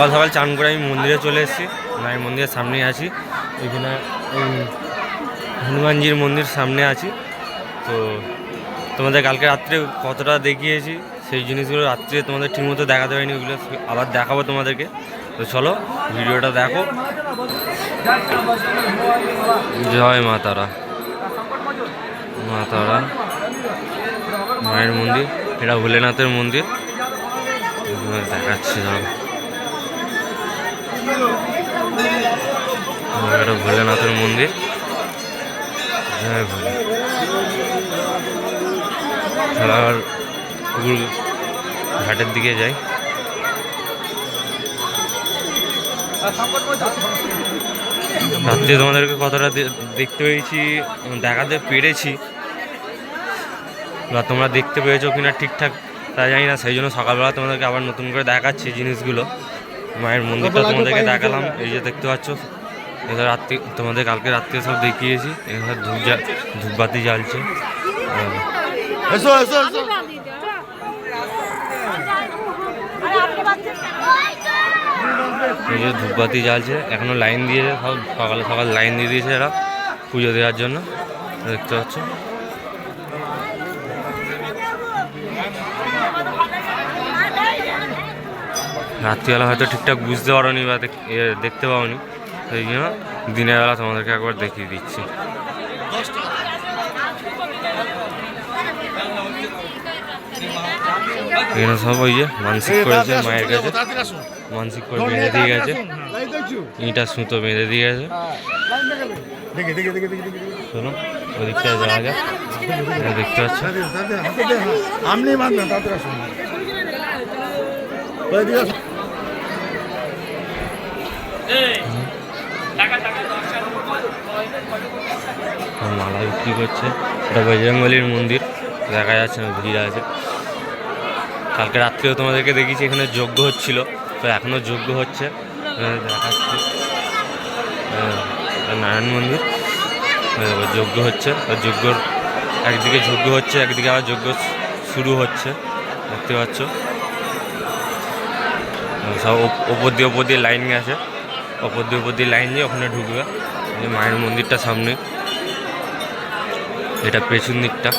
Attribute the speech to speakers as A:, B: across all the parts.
A: সকাল সকাল চান করে আমি মন্দিরে চলে এসেছি, মায়ের মন্দিরের সামনেই আছি। এখানে হনুমানজির মন্দির সামনে আছি। তো তোমাদের কালকে রাত্রে কতটা দেখিয়েছি সেই জিনিসগুলো রাত্রে তোমাদের ঠিকমতো দেখাতে পারিনি, ওগুলো আবার দেখাবো তোমাদেরকে। তো চলো ভিডিওটা দেখো। জয় মা তারা, মা তারা মায়ের মন্দির, এটা ভোলেনাথের মন্দির দেখাচ্ছি। এটা ভোলেনাথের মন্দির, জয় ভোলে। আর ঘাটের দিকে যাই। রাত্রে তোমাদেরকে কতটা দেখতে পেয়েছি, দেখাতে পেরেছি, বা তোমরা দেখতে পেয়েছো কিনা ঠিকঠাক তা জানি না। সেই জন্য সকালবেলা তোমাদেরকে আবার নতুন করে দেখাচ্ছি জিনিসগুলো। মায়ের মন্দিরটা তোমাদেরকে দেখালাম, এই যে দেখতে পাচ্ছ। এবার রাত্রি তোমাদের কালকে রাত্রে সব দেখিয়েছি। এখানে ধূপবাতি জ্বালছে। এই যে ধূপবাতি জ্বালছে, এখনো লাইন দিয়েছে, সব সকালে সকাল লাইন দিয়ে দিয়েছে এরা পুজো দেওয়ার জন্য, দেখতে পাচ্ছ। রাত্রিবেলা হয়তো ঠিকঠাক বুঝতে পারোনি বা দেখতে পাওনি, সেই জন্য দিনের বেলা তোমাদেরকে একবার দেখিয়ে দিচ্ছি। এখানে সব ওই যে মানসিক করেছে মায়ের কাছে, মানসিক করে বেঁধে দিয়ে গেছে, ইঁটা সুতো বেঁধে দিয়ে গেছে। চলো ওই দিকটায় যাওয়া যাক, দেখতে পাচ্ছ। মালা বিক্রি করছে, এটা বজরংবলীর মন্দির, দেখা যাচ্ছে না, ভিড় আছে। কালকে রাত্রেও তোমাদেরকে দেখেছি এখানে যজ্ঞ হচ্ছিল, তো এখনও যজ্ঞ হচ্ছে, দেখাচ্ছে। নারায়ণ মন্দির, যজ্ঞ হচ্ছে, যজ্ঞর একদিকে যজ্ঞ হচ্ছে, একদিকে আবার যজ্ঞ শুরু হচ্ছে, দেখতে পাচ্ছ। সব ওপর দিয়ে লাইন গেছে, ওপর দিয়ে লাইন দিয়ে ওখানে ঢুকবে। মায়ের মন্দিরটা সামনে, এটা পেছন দিকটা।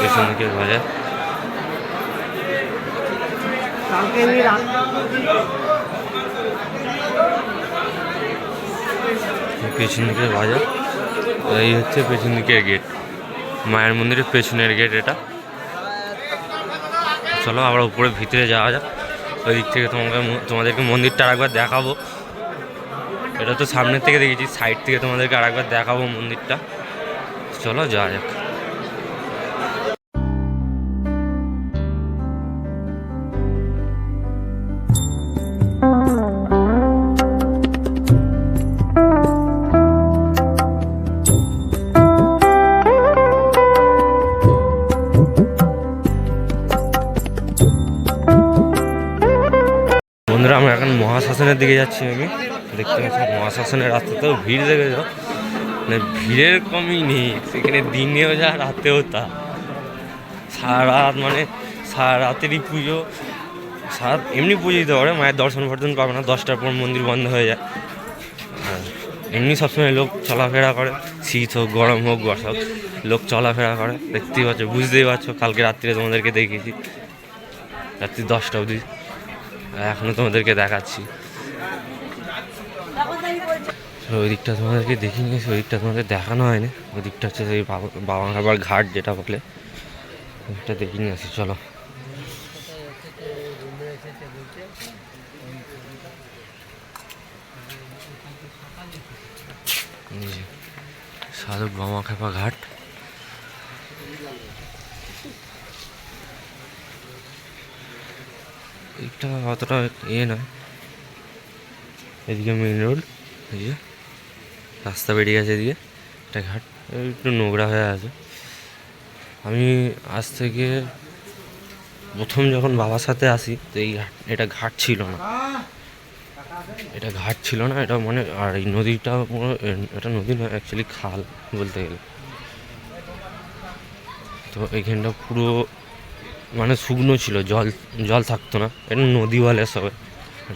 A: পেছন দিকে বাজার, পেছন দিকের বাজার। এই হচ্ছে পেছন দিকের গেট, মায়ের মন্দিরের পেছনের গেট এটা। চলো আবার উপরে ভিতরে যাওয়া যাক, ওই দিক থেকে তোমাদেরকে মন্দিরটা আরেকবার দেখাবো। এটা তো সামনের থেকে দেখেছি, সাইড থেকে তোমাদেরকে আরেকবার দেখাবো মন্দিরটা। চলো যাওয়া যাক। বন্ধুরা আমরা এখন মহাশ্মশানের দিকে যাচ্ছি। আমি দেখতে পাচ্ছি মহাশ্মশানের রাস্তাতেও ভিড় দেখেছ, মানে ভিড়ের কমই নেই সেখানে, দিনেও যা রাতেও তা। সারা রাত, মানে সারা রাতেরই পুজো, সারা এমনি পুজো দিতে পারে, মায়ের দর্শন ফর্শন পাবে না, 10টার পর মন্দির বন্ধ হয়ে যায়। আর এমনি সবসময় লোক চলাফেরা করে, শীত হোক গরম হোক বর্ষা হোক, লোক চলাফেরা করে, দেখতেই পাচ্ছ, বুঝতেই পারছো। কালকে রাত্রিরে তোমাদেরকে দেখিয়েছি রাত্রি 10টা অবধি, এখনও তোমাদেরকে দেখাচ্ছি। ওই দিকটা তোমাদেরকে দেখিয়ে নিয়েছি, ওই দিকটা তোমাদের দেখানো হয়নি। ওই দিকটা হচ্ছে সেই বাবাঘাবার ঘাট যেটা বলে, ওইটা দেখিয়ে নিয়ে আসি। চলো সাধক বামাখ্যাপা ঘাট। এটা অতটা নয়, এদিকে মেন রোড, এই যে রাস্তা বেরিয়ে গেছে এদিকে, এটা ঘাট একটু নোংরা হয়ে আছে। আমি আজ থেকে প্রথম যখন বাবার সাথে আসি তো এটা ঘাট ছিল না, এটা ঘাট ছিল না, এটা মানে আর এই নদীটা এটা নদী না, অ্যাকচুয়ালি খাল বলতে গেলে। তো এইখানটা পুরো মানে শুকনো ছিল, জল জল থাকতো না। এটা নদী বলে সবাই,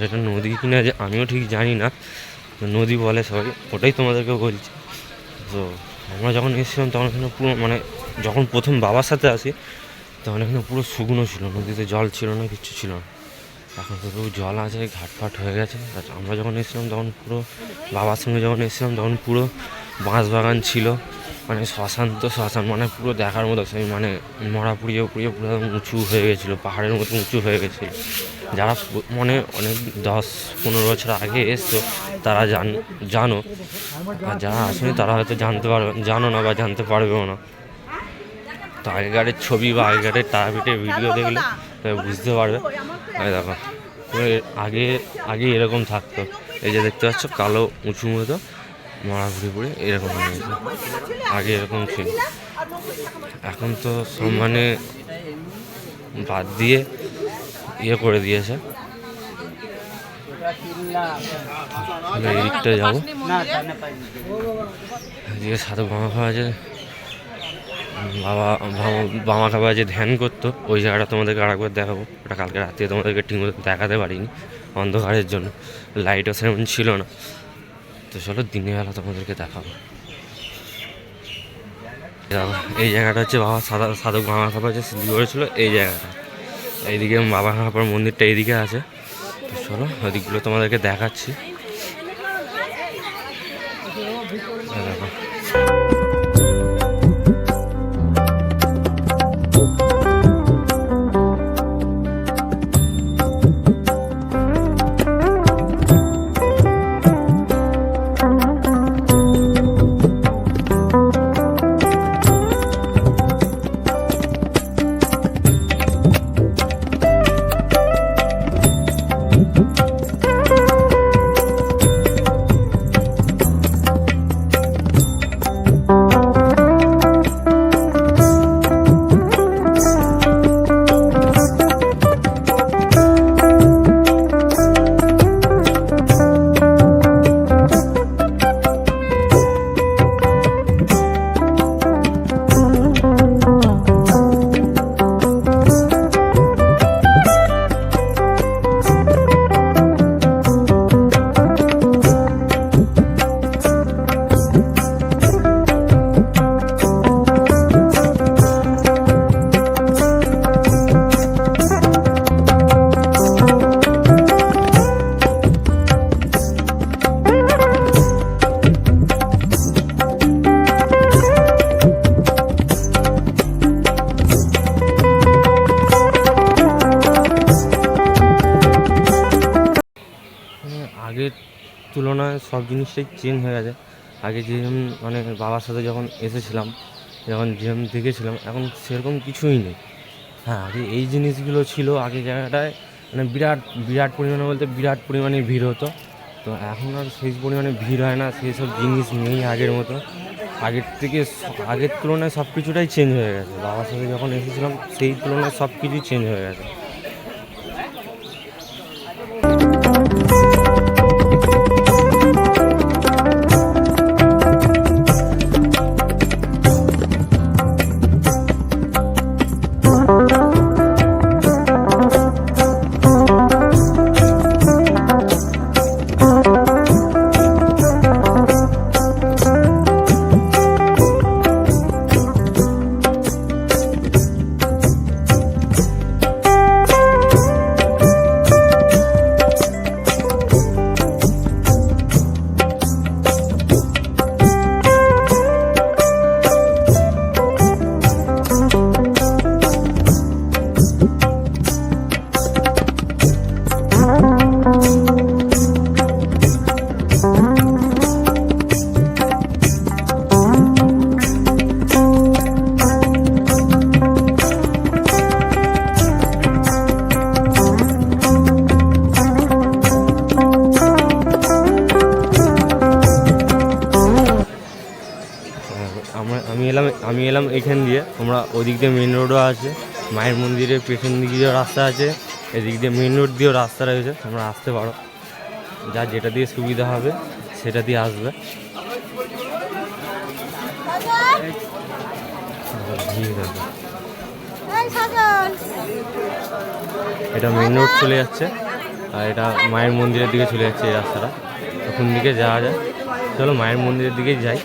A: এটা নদী কিনা যে আমিও ঠিক জানি না, নদী বলে সবাই, ওটাই তোমাদেরকে বলছি। তো আমরা যখন এসেছিলাম তখন এখানে পুরো মানে যখন প্রথম বাবার সাথে আসি তখন এখানে পুরো শুকনো ছিল, নদীতে জল ছিল না, কিচ্ছু ছিল না। এখন তো জল আছে, ঘাটফাট হয়ে গেছে। আমরা যখন এসেছিলাম তখন পুরো বাবার সঙ্গে যখন এসেছিলাম তখন পুরো বাঁশ বাগান ছিল, মানে শ্মশান, তো শ্মশান মানে পুরো দেখার মতো, সেই মানে মরা পুড়িয়ে পুড়িয়ে পুরো উঁচু হয়ে গেছিলো, পাহাড়ের মতো উঁচু হয়ে গেছিলো। যারা মানে অনেক 10-15 বছর আগে এসছো তারা জানো, আর যারা আসেনি তারা হয়তো জানো না বা জানতে পারবেও না। তো আগেকারের ছবি বা আগেকারের টায়াপিটের ভিডিও দেখলে বুঝতে পারবে। দেখো আগে আগে এরকম থাকতো, এই যে দেখতে পাচ্ছ কালো উঁচু মতো মরা ঘুরে ঘুরে এরকম হয়ে গেছে, আগে এরকম ছিল। এখন তো সব মানে বাদ দিয়ে ইয়ে করে দিয়েছে। এই দিকটা যাবো, এদিকে সাধু বামা খাওয়া আছে, বামা খাওয়া যে ধ্যান করতো, ওই জায়গাটা তোমাদেরকে আরেকবার দেখাবো। ওটা কালকে রাত্রে তোমাদেরকে ঠিকমতো দেখাতে পারিনি অন্ধকারের জন্য, লাইটও সেরকম ছিল না। তো চলো দিনের বেলা তোমাদেরকে দেখাবো। এই জায়গাটা হচ্ছে বাবা সাধক বাবা খাবার যে সিদ্ধি করেছিল, এই জায়গাটা। এইদিকে বাবা খাবার মন্দিরটা এইদিকে আছে। তো চলো ওই দিকগুলো তোমাদেরকে দেখাচ্ছি। দেখো আগের তুলনায় সব জিনিসটাই চেঞ্জ হয়ে গেছে। আগে যেরকম মানে বাবার সাথে যখন এসেছিলাম, যখন যেরকম দেখেছিলাম, এখন সেরকম কিছুই নেই। হ্যাঁ, আগে এই জিনিসগুলো ছিল, আগে জায়গাটায় মানে বিরাট বিরাট পরিমাণে বলতে বিরাট পরিমাণে ভিড় হতো। তো এখন আর সেই পরিমাণে ভিড় হয় না, সেই সব জিনিস নেই আগের মতো। আগের তুলনায় সব কিছুটাই চেঞ্জ হয়ে গেছে। বাবার সাথে যখন এসেছিলাম সেই তুলনায় সব কিছুই চেঞ্জ হয়ে গেছে। আমি এলাম এখান দিয়ে। তোমরা ওদিক দিয়ে মেন রোডও আছে, মায়ের মন্দিরের পেছন দিকে রাস্তা আছে, এদিক দিয়ে মেন রোড দিয়েও রাস্তা রয়েছে, তোমরা আসতে পারো। যার যেটা দিয়ে সুবিধা হবে সেটা দিয়ে আসবে। ভিড় দেখো, এটা মেন রোড চলে যাচ্ছে আর এটা মায়ের মন্দিরের দিকে চলে যাচ্ছে এই রাস্তাটা। কোন দিকে যাওয়া যায়, চলো মায়ের মন্দিরের দিকেই যাই।